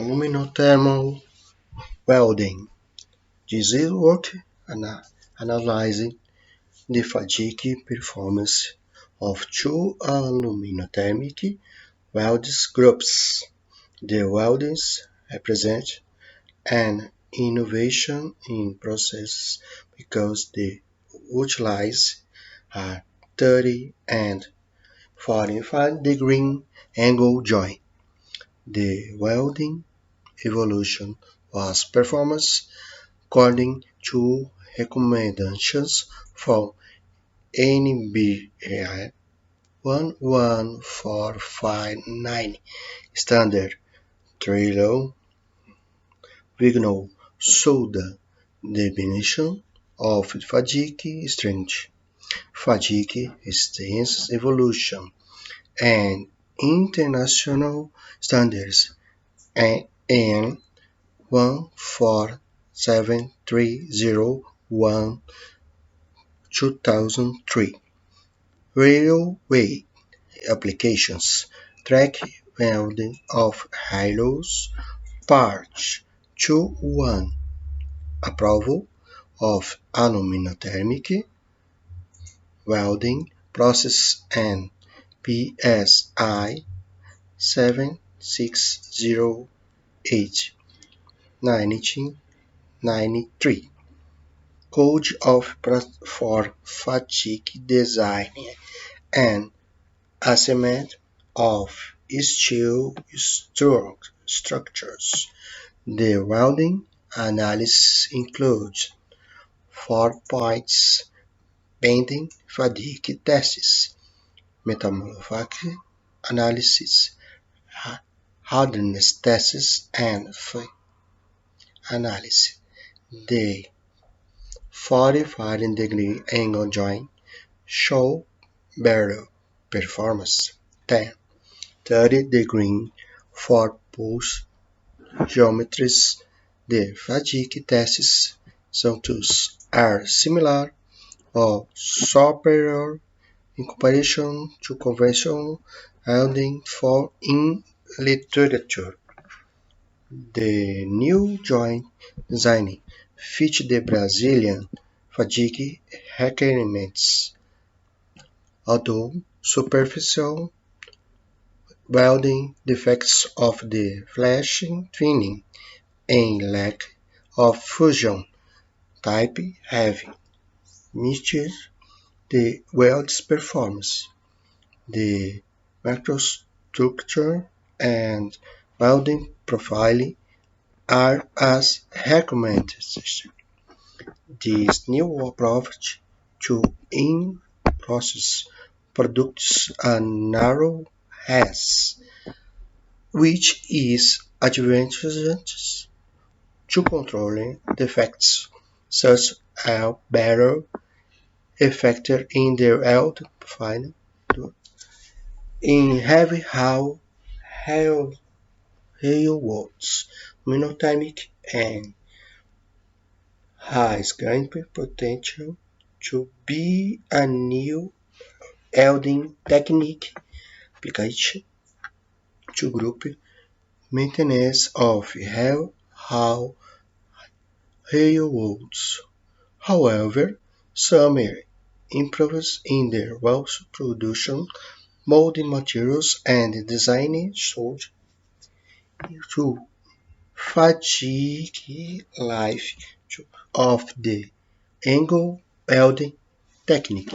Aluminothermal Welding. This is work analyzing the fatigue performance of two aluminothermic welding groups. The weldings represent an innovation in process because they utilize a 30 and 45-degree angle joint. The welding evolution was performed according to recommendations from NBR 11459 standard Trilo Vignal Souda definition of fatigue strength, fatigue resistance evolution, and international standards and 14730 2003. Railway applications, track welding of rails, Part 2.1, approval of aluminothermic welding process and PSI 7608 1993. Code for fatigue design and assessment of steel structures. The welding analysis includes 4 points: bending fatigue tests, metamorphic analysis, hardness tests, and analysis. The 45-degree angle joint show better performance than 30-degree for pulse geometries. The fatigue tests sometimes are similar or superior in comparison to conventional welding in literature. The new joint design fit the Brazilian fatigue requirements, although superficial welding defects of the flashing twinning and lack of fusion type have mitigated the weld's performance. The microstructure and welding profile are as recommended. This new approach to in-process produces a narrow has, which is advantageous to controlling defects, such as better effector in the weld profile in heavy railroads, monotonic and has great potential to be a new welding technique applied to group maintenance of railroads. However, some improvements in the weld production, molding materials, and design should to fatigue life of the angle welding technique.